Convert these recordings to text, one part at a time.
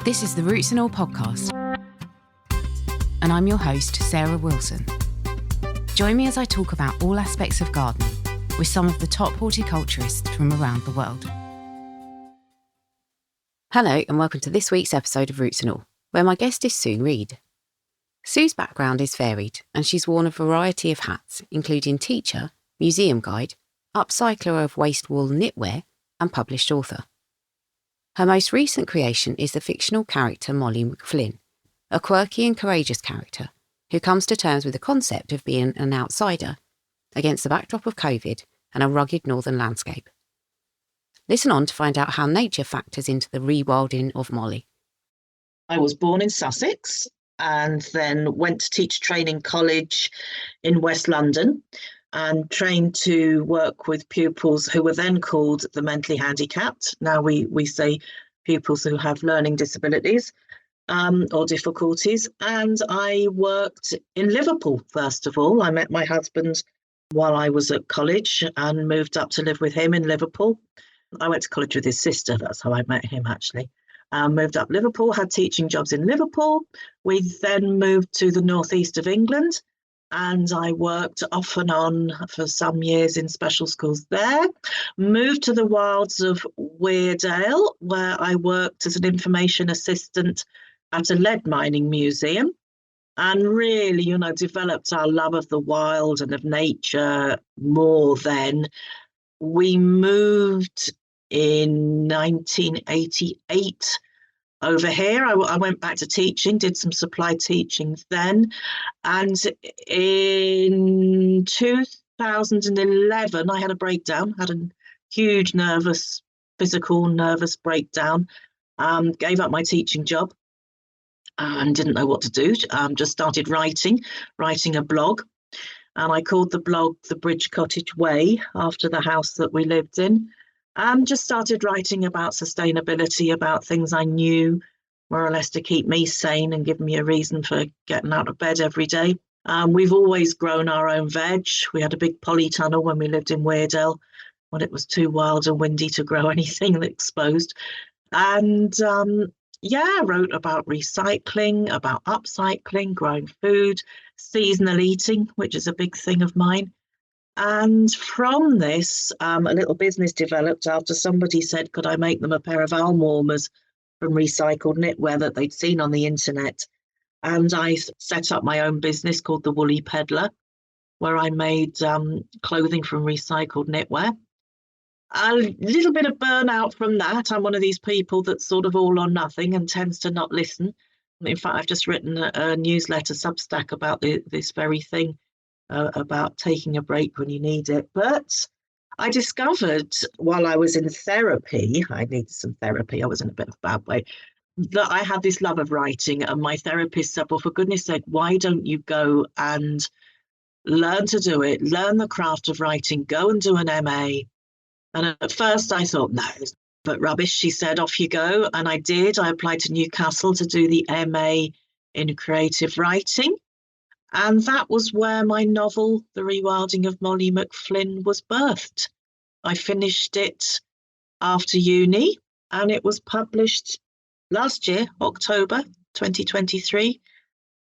This is the Roots and All podcast, and I'm your host, Sarah Wilson. Join me as I talk about all aspects of gardening with some of the top horticulturists from around the world. Hello, and welcome to this week's episode of Roots and All, where my guest is Sue Reed. Sue's background is varied, and she's worn a variety of hats, including teacher, museum guide, upcycler of waste wool knitwear, and published author. Her most recent creation is the fictional character Molly McFlynn, a quirky and courageous character who comes to terms with the concept of being an outsider against the backdrop of COVID and a rugged northern landscape. Listen on to find out how nature factors into the rewilding of Molly. I was born in Sussex and then went to teach training college in West London and trained to work with pupils who were then called the mentally handicapped. Now we say pupils who have learning disabilities or difficulties. And I worked in Liverpool, first of all. I met my husband while I was at college and moved up to live with him in Liverpool. I went to college with his sister. That's how I met him, actually. Moved up Liverpool, had teaching jobs in Liverpool. We then moved to the northeast of England, and I worked off and on for some years in special schools there. Moved to the wilds of Weardale, where I worked as an information assistant at a lead mining museum, and really, developed our love of the wild and of nature more then. We moved in 1988 over here. I went back to teaching, did some supply teaching then. And in 2011, I had a breakdown, had a huge physical nervous breakdown, gave up my teaching job and didn't know what to do. Just started writing a blog. And I called the blog The Bridge Cottage Way after the house that we lived in. And just started writing about sustainability, about things I knew more or less to keep me sane and give me a reason for getting out of bed every day. We've always grown our own veg. We had a big polytunnel when we lived in Weardale, when it was too wild and windy to grow anything exposed. And wrote about recycling, about upcycling, growing food, seasonal eating, which is a big thing of mine. And from this, a little business developed after somebody said, could I make them a pair of arm warmers from recycled knitwear that they'd seen on the internet? And I set up my own business called the Woolly Pedlar, where I made clothing from recycled knitwear. A little bit of burnout from that. I'm one of these people that's sort of all or nothing and tends to not listen. In fact, I've just written a newsletter Substack about this very thing, about taking a break when you need it. But I discovered while I was in therapy, I needed some therapy, I was in a bit of a bad way, that I had this love of writing. And my therapist said, well, for goodness sake, why don't you go and learn to do it, learn the craft of writing, go and do an MA. And at first I thought, no, but rubbish. She said, off you go. And I did. I applied to Newcastle to do the MA in creative writing. And that was where my novel, The Rewilding of Molly McFlynn, was birthed. I finished it after uni, and it was published last year, October 2023.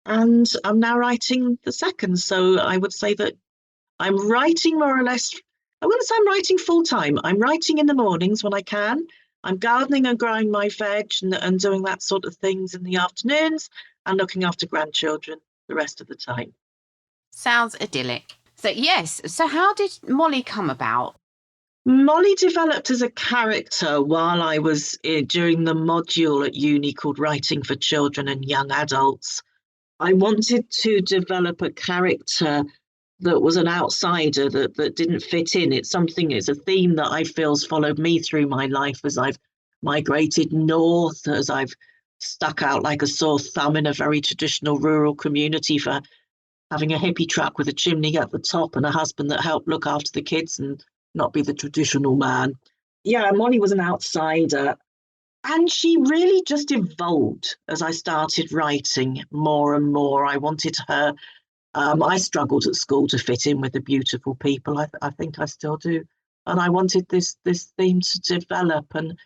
And I'm now writing the second. So I would say that I'm writing more or less, I wouldn't say I'm writing full time. I'm writing in the mornings when I can. I'm gardening and growing my veg and doing that sort of things in the afternoons and looking after grandchildren the rest of the time. Sounds idyllic. So how did Molly come about? Molly developed as a character while I was during the module at uni called Writing for Children and Young Adults. I wanted to develop a character that was an outsider, that didn't fit in. It's a theme that I feel's followed me through my life as I've migrated north, as I've stuck out like a sore thumb in a very traditional rural community for having a hippie truck with a chimney at the top and a husband that helped look after the kids and not be the traditional man. Yeah, Molly was an outsider. And she really just evolved as I started writing more and more. I wanted her, I struggled at school to fit in with the beautiful people. I think I still do. And I wanted this theme to develop. And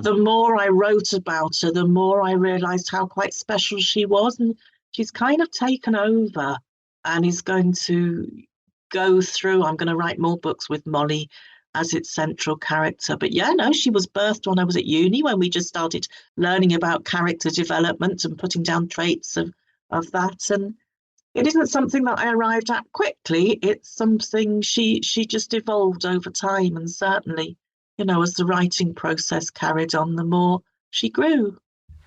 the more I wrote about her, the more I realised how quite special she was. And she's kind of taken over and is going to go through. I'm going to write more books with Molly as its central character. But yeah, no, she was birthed when I was at uni, when we just started learning about character development and putting down traits of that. And it isn't something that I arrived at quickly. It's something she just evolved over time. And certainly, as the writing process carried on, the more she grew.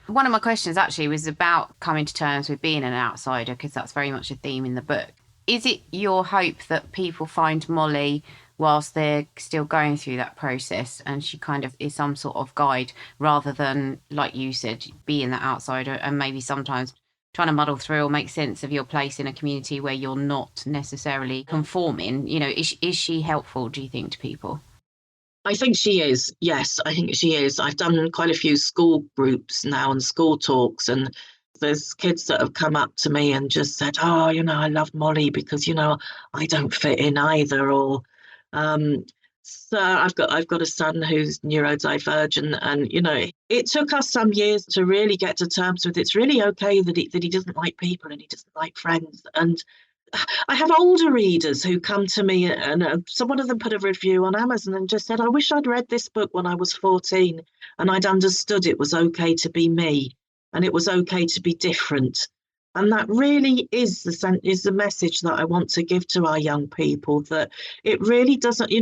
One of my questions actually was about coming to terms with being an outsider, because that's very much a theme in the book. Is it your hope that people find Molly whilst they're still going through that process, and she kind of is some sort of guide, rather than, like you said, being that outsider and maybe sometimes trying to muddle through or make sense of your place in a community where you're not necessarily conforming? Is she helpful, do you think, to people? I think she is. Yes, I think she is. I've done quite a few school groups now and school talks, and there's kids that have come up to me and just said, "Oh, I love Molly because I don't fit in either." Or, so I've got a son who's neurodivergent, and it took us some years to really get to terms with it's really okay that he doesn't like people and he doesn't like friends. And I have older readers who come to me, and so one of them put a review on Amazon and just said, "I wish I'd read this book when I was 14 and I'd understood it was okay to be me and it was okay to be different." And that really is the message that I want to give to our young people, that it really doesn't,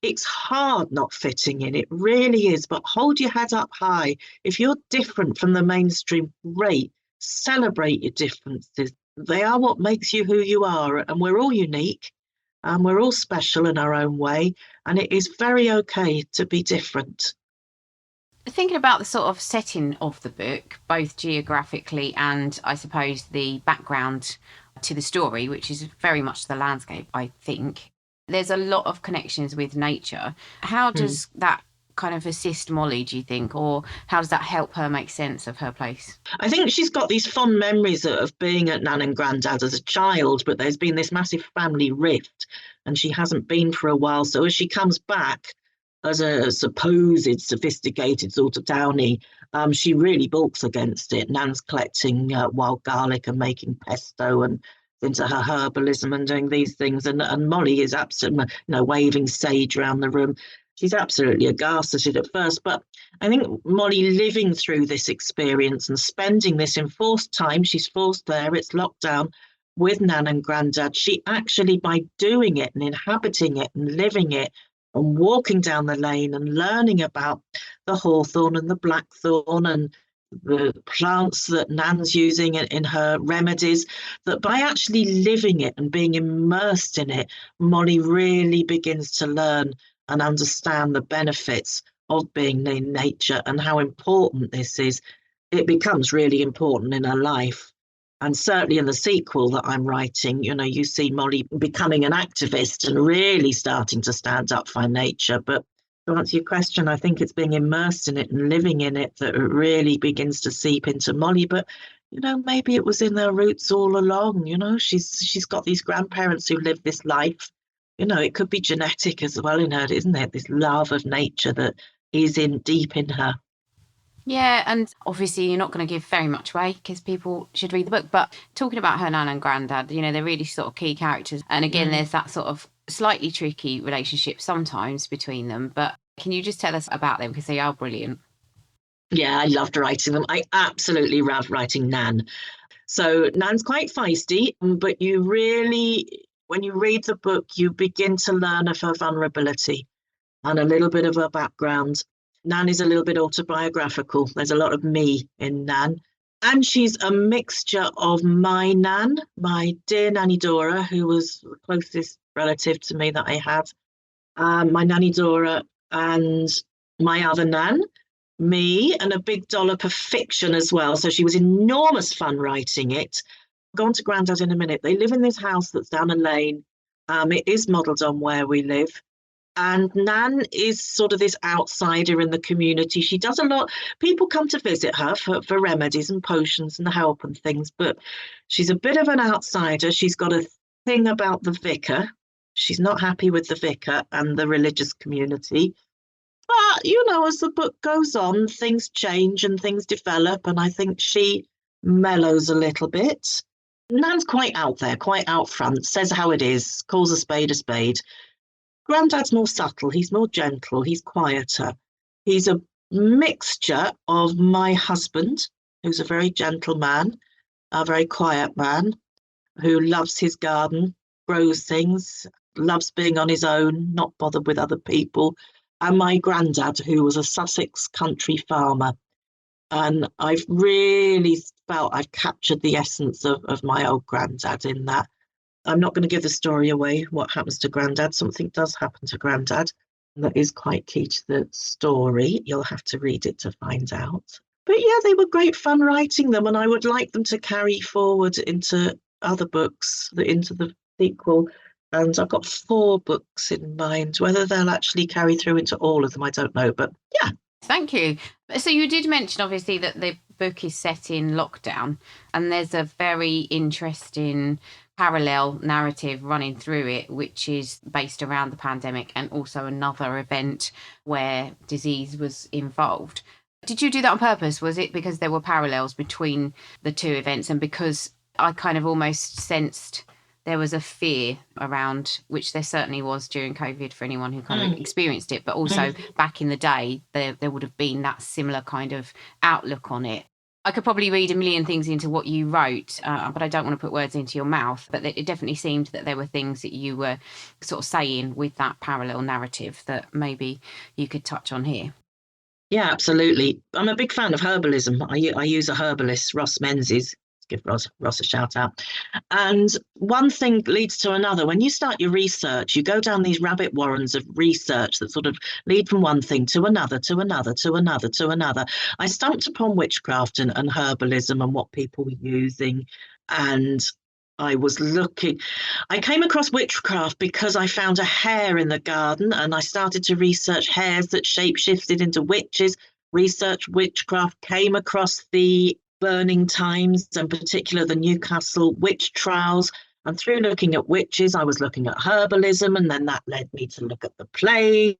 it's hard not fitting in. It really is. But hold your head up high. If you're different from the mainstream, great. Celebrate your differences. They are what makes you who you are. And we're all unique and we're all special in our own way. And it is very okay to be different. Thinking about the sort of setting of the book, both geographically and I suppose the background to the story, which is very much the landscape, I think, there's a lot of connections with nature. How does that kind of assist Molly, do you think, or how does that help her make sense of her place? I think she's got these fond memories of being at Nan and Grandad as a child, but there's been this massive family rift and she hasn't been for a while. So as she comes back as a supposed sophisticated sort of townie, she really balks against it. Nan's collecting wild garlic and making pesto and into her herbalism and doing these things. And Molly is absolutely, waving sage around the room. She's absolutely aghast at it at first. But I think Molly living through this experience and spending this enforced time, she's forced there, it's lockdown, with Nan and Grandad, she actually, by doing it and inhabiting it and living it and walking down the lane and learning about the hawthorn and the blackthorn and the plants that Nan's using in her remedies, that by actually living it and being immersed in it, Molly really begins to learn and understand the benefits of being in nature and how important this is. It becomes really important in her life. And certainly in the sequel that I'm writing, you see Molly becoming an activist and really starting to stand up for nature. But to answer your question, I think it's being immersed in it and living in it that it really begins to seep into Molly. But, maybe it was in her roots all along. She's got these grandparents who live this life. It could be genetic as well in her, isn't it? This love of nature that is deep in her. Yeah, and obviously you're not going to give very much away because people should read the book. But talking about her nan and granddad, they're really sort of key characters. And again, there's that sort of slightly tricky relationship sometimes between them. But can you just tell us about them, because they are brilliant? Yeah, I loved writing them. I absolutely loved writing Nan. So Nan's quite feisty, but you really, when you read the book, you begin to learn of her vulnerability and a little bit of her background. Nan is a little bit autobiographical. There's a lot of me in Nan. And she's a mixture of my Nan, my dear Nanny Dora, who was the closest relative to me that I had, my Nanny Dora, and my other Nan, me, and a big dollop of fiction as well. So she was enormous fun writing it. I'll go on to Grandad in a minute. They live in this house that's down a lane. It is modelled on where we live. And Nan is sort of this outsider in the community. She does a lot. People come to visit her for remedies and potions and help and things, but she's a bit of an outsider. She's got a thing about the vicar. She's not happy with the vicar and the religious community. But, as the book goes on, things change and things develop, and I think she mellows a little bit. Nan's quite out there, quite out front, says how it is, calls a spade a spade. Grandad's more subtle, he's more gentle, he's quieter. He's a mixture of my husband, who's a very gentle man, a very quiet man, who loves his garden, grows things, loves being on his own, not bothered with other people, and my granddad, who was a Sussex country farmer. And I've really felt I've captured the essence of my old granddad in that. I'm not going to give the story away, what happens to Grandad. Something does happen to Grandad that is quite key to the story. You'll have to read it to find out. But yeah, they were great fun writing them, and I would like them to carry forward into other books, into the sequel. And I've got 4 books in mind. Whether they'll actually carry through into all of them, I don't know. But yeah. Thank you. So you did mention, obviously, that the book is set in lockdown, and there's a very interesting parallel narrative running through it, which is based around the pandemic and also another event where disease was involved. Did you do that on purpose? Was it because there were parallels between the 2 events, and because I kind of almost sensed there was a fear around, which there certainly was during COVID for anyone who kind of experienced it, but also back in the day, there would have been that similar kind of outlook on it. I could probably read a million things into what you wrote, but I don't want to put words into your mouth. But it definitely seemed that there were things that you were sort of saying with that parallel narrative that maybe you could touch on here. Yeah, absolutely. I'm a big fan of herbalism. I use a herbalist, Ross Menzies. Give Ross a shout out. And one thing leads to another. When you start your research, you go down these rabbit warrens of research that sort of lead from one thing to another, to another, to another, to another. I stumped upon witchcraft and herbalism and what people were using. And I came across witchcraft because I found a hare in the garden, and I started to research hares that shapeshifted into witches, research witchcraft, came across the Burning Times, in particular the Newcastle witch trials. And through looking at witches, I was looking at herbalism, and then that led me to look at the plague.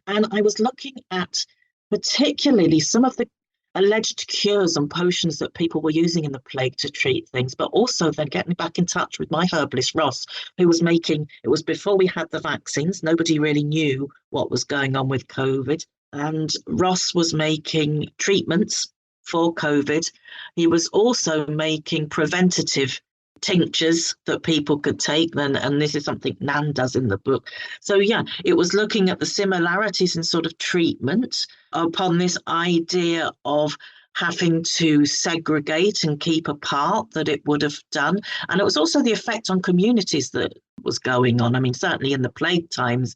And I was looking at particularly some of the alleged cures and potions that people were using in the plague to treat things, but also then getting back in touch with my herbalist, Ross, who was it was before we had the vaccines. Nobody really knew what was going on with COVID. And Ross was making treatments for COVID. He was also making preventative tinctures that people could take, and this is something Nan does in the book. So yeah, it was looking at the similarities in sort of treatment upon this idea of having to segregate and keep apart that it would have done. And it was also the effect on communities that was going on. I mean, certainly in the plague times,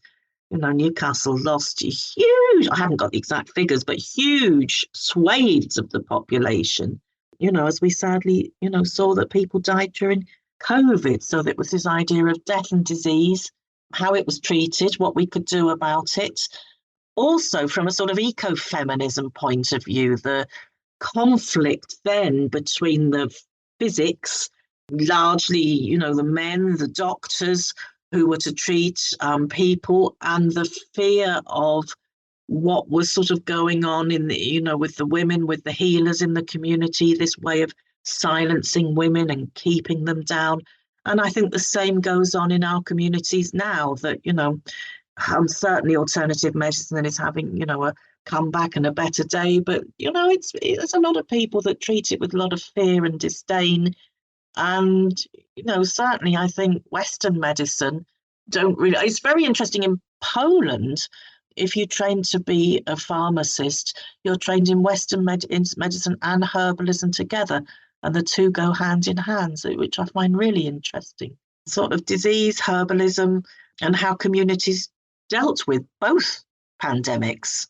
Newcastle lost huge, I haven't got the exact figures, but huge swathes of the population, as we sadly, saw that people died during COVID. So there was this idea of death and disease, how it was treated, what we could do about it. Also, from a sort of ecofeminism point of view, the conflict then between the physics, largely, the men, the doctors, who were to treat people, and the fear of what was sort of going on in the, with the women, with the healers in the community, this way of silencing women and keeping them down. And I think the same goes on in our communities now, that, certainly alternative medicine is having, a comeback and a better day. But, it's a lot of people that treat it with a lot of fear and disdain. And, certainly I think Western medicine don't really, it's very interesting in Poland. If you train to be a pharmacist, you're trained in Western medicine and herbalism together, and the 2 go hand in hand, which I find really interesting. Sort of disease, herbalism, and how communities dealt with both pandemics.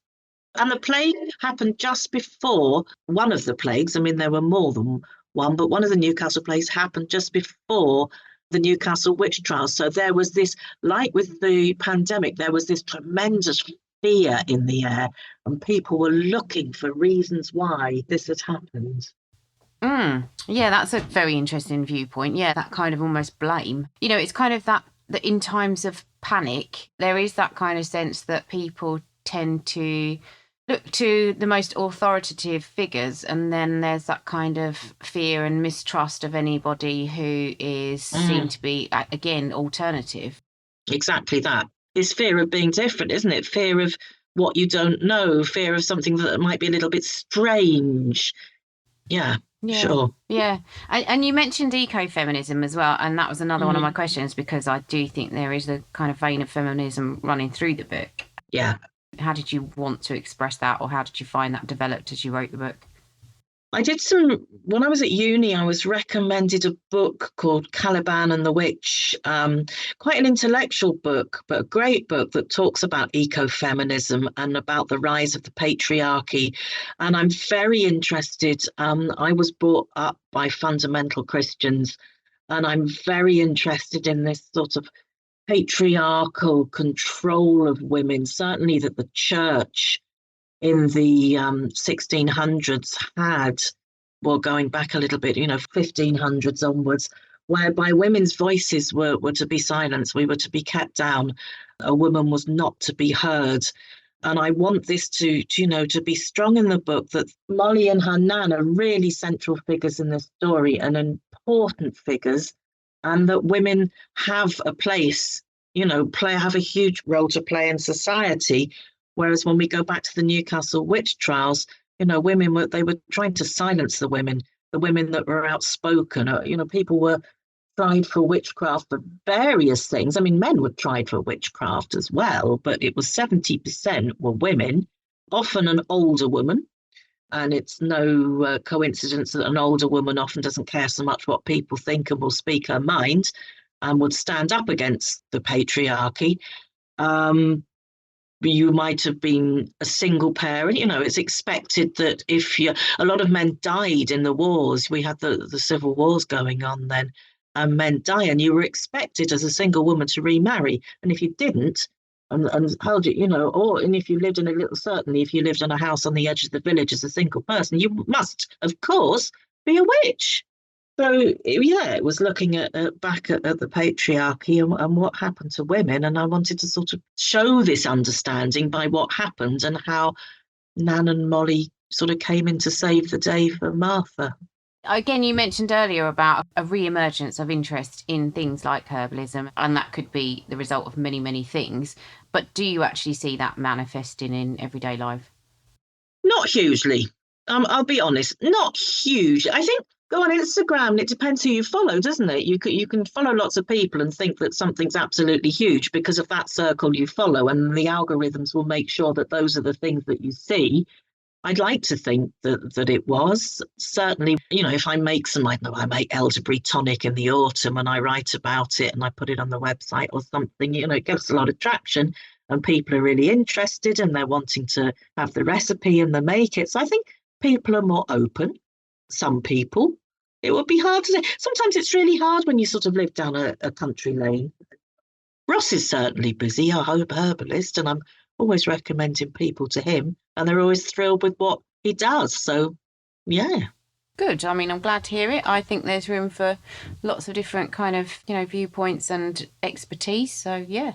And the plague happened just before one of the plagues. I mean, there were more than one, but one of the Newcastle plagues happened just before the Newcastle witch trials. So there was this, like with the pandemic, there was this tremendous fear in the air, and people were looking for reasons why this had happened. Yeah, that's a very interesting viewpoint. Yeah, that kind of almost blame. It's kind of that in times of panic, there is that kind of sense that people tend to look to the most authoritative figures, and then there's that kind of fear and mistrust of anybody who is seen to be, again, alternative. Exactly that. It's fear of being different, isn't it? Fear of what you don't know, fear of something that might be a little bit strange. Yeah, sure. Yeah. And you mentioned ecofeminism as well, and that was another one of my questions, because I do think there is a kind of vein of feminism running through the book. Yeah. How did you want to express that, or how did you find that developed as you wrote the book? I did when I was at uni, I was recommended a book called Caliban and the Witch, quite an intellectual book, but a great book that talks about ecofeminism and about the rise of the patriarchy. And I'm very interested. I was brought up by fundamental Christians, and I'm very interested in this sort of patriarchal control of women, certainly that the church in the 1600s had, well, going back a little bit, 1500s onwards, whereby women's voices were to be silenced. We were to be kept down. A woman was not to be heard. And I want this to be strong in the book, that Molly and her nan are really central figures in this story and important figures, and that women have a place, have a huge role to play in society. Whereas when we go back to the Newcastle witch trials, women were trying to silence the women that were outspoken. People were tried for witchcraft for various things. I mean, men were tried for witchcraft as well, but it was 70% were women, often an older woman. And it's no coincidence that an older woman often doesn't care so much what people think and will speak her mind and would stand up against the patriarchy. You might have been a single parent. It's expected that a lot of men died in the wars. We had the civil wars going on then, and men die, and you were expected as a single woman to remarry. And if you didn't, and held it, and if you lived certainly if you lived in a house on the edge of the village as a single person, you must, of course, be a witch. So, it was looking back at the patriarchy and what happened to women. And I wanted to sort of show this understanding by what happened and how Nan and Molly sort of came in to save the day for Martha. Again, you mentioned earlier about a re-emergence of interest in things like herbalism, and that could be the result of many, many things. But do you actually see that manifesting in everyday life? Not hugely. I'll be honest, not huge. I think go on Instagram, and it depends who you follow, doesn't it? You can follow lots of people and think that something's absolutely huge because of that circle you follow, and the algorithms will make sure that those are the things that you see. I'd like to think that it was. Certainly, if I make I make elderberry tonic in the autumn and I write about it and I put it on the website or something, it gets a lot of traction and people are really interested and they're wanting to have the recipe and they make it. So I think people are more open. Some people. It would be hard to say. Sometimes it's really hard when you sort of live down a country lane. Ross is certainly busy, our herbalist, and I'm always recommending people to him, and they're always thrilled with what he does. So, yeah. Good. I mean, I'm glad to hear it. I think there's room for lots of different kind of, viewpoints and expertise. So, yeah,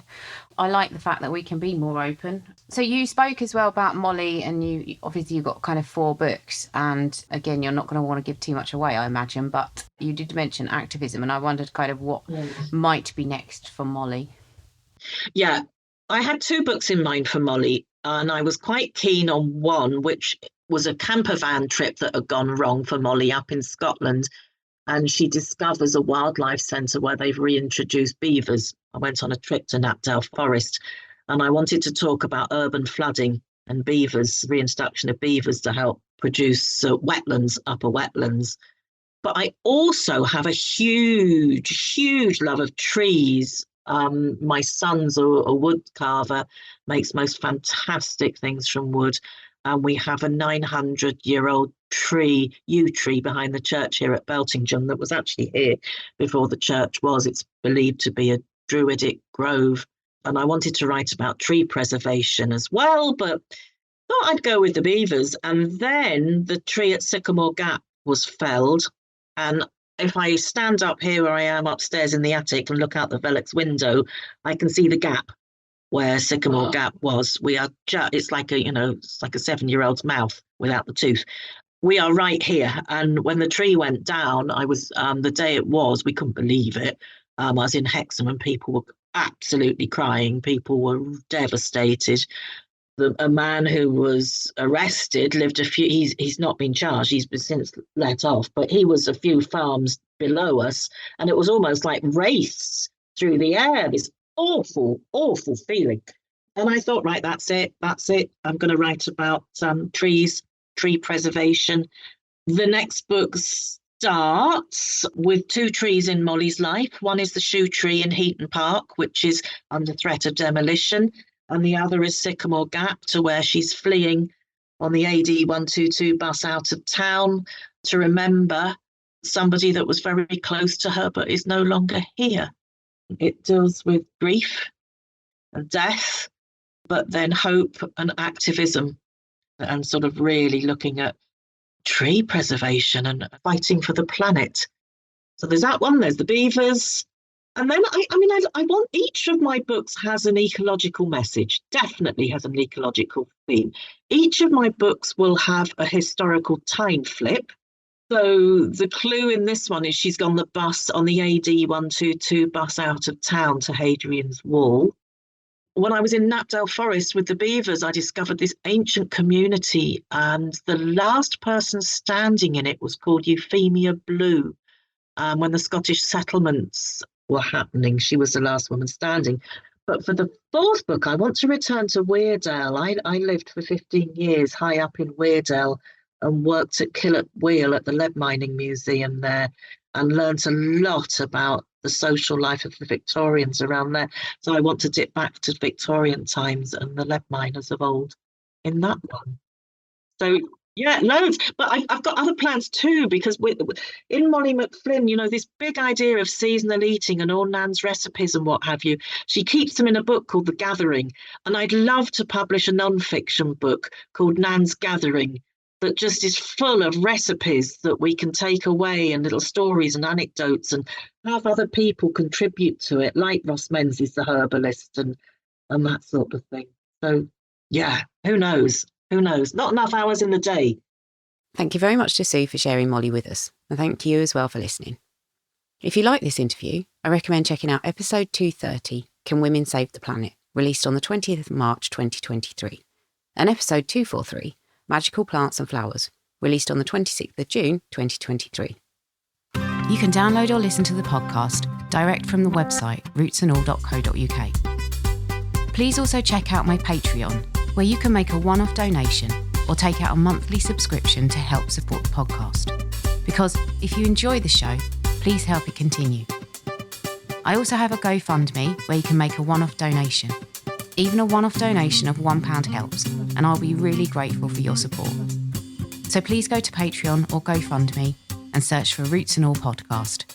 I like the fact that we can be more open. So you spoke as well about Molly, and you've got kind of 4 books. And again, you're not going to want to give too much away, I imagine, but you did mention activism, and I wondered kind of what might be next for Molly. Yeah, I had 2 books in mind for Molly, and I was quite keen on one, which was a camper van trip that had gone wrong for Molly up in Scotland. And she discovers a wildlife centre where they've reintroduced beavers. I went on a trip to Knapdale Forest and I wanted to talk about urban flooding and beavers, reintroduction of beavers to help produce wetlands, upper wetlands. But I also have a huge, huge love of trees. My son's a wood carver, makes most fantastic things from wood. And we have a 900-year-old tree, yew tree, behind the church here at Beltingham that was actually here before the church was. It's believed to be a druidic grove. And I wanted to write about tree preservation as well, but thought I'd go with the beavers. And then the tree at Sycamore Gap was felled. And if I stand up here where I am upstairs in the attic and look out the Velux window, I can see the gap. where Sycamore Gap was. We are it's like a 7-year-old's mouth without the tooth. We are right here. And when the tree went down, I was the day it was, we couldn't believe it. I was in Hexham and people were absolutely crying. People were devastated. A man who was arrested he's not been charged, he's been since let off, but he was a few farms below us, and it was almost like wraiths through the air, this awful, awful feeling. And I thought, right, that's it. I'm going to write about trees, tree preservation. The next book starts with 2 trees in Molly's life. One is the shoe tree in Heaton Park, which is under threat of demolition. And the other is Sycamore Gap, to where she's fleeing on the AD 122 bus out of town to remember somebody that was very close to her but is no longer here. It deals with grief and death, but then hope and activism, and sort of really looking at tree preservation and fighting for the planet. So there's that one, there's the beavers. And then, I want each of my books has an ecological message, definitely has an ecological theme. Each of my books will have a historical time flip. So the clue in this one is she's gone the bus on the AD 122 bus out of town to Hadrian's Wall. When I was in Knapdale Forest with the beavers, I discovered this ancient community, and the last person standing in it was called Euphemia Blue. When the Scottish settlements were happening, she was the last woman standing. But for the 4th book, I want to return to Weardale. I lived for 15 years high up in Weardale and worked at Killet Wheel at the Lead Mining Museum there, and learnt a lot about the social life of the Victorians around there. So I want to dip back to Victorian times and the lead miners of old in that one. So yeah, loads. But I've got other plans too, because in Molly McFlynn, this big idea of seasonal eating and all Nan's recipes and what have you, she keeps them in a book called The Gathering. And I'd love to publish a non-fiction book called Nan's Gathering that just is full of recipes that we can take away, and little stories and anecdotes, and have other people contribute to it, like Ross Menzies, the herbalist, and that sort of thing. So yeah, who knows? Not enough hours in the day. Thank you very much to Sue for sharing Molly with us, and thank you as well for listening. If you like this interview, I recommend checking out episode 230, Can Women Save the Planet, released on the 20th of March 2023, and episode 243, Magical Plants and Flowers, released on the 26th of June 2023. You can download or listen to the podcast direct from the website rootsandall.co.uk. Please also check out my Patreon, where you can make a one-off donation or take out a monthly subscription to help support the podcast. Because if you enjoy the show, please help it continue. I also have a GoFundMe where you can make a one-off donation. Even a one-off donation of £1 helps, and I'll be really grateful for your support. So please go to Patreon or GoFundMe and search for Roots and All Podcast.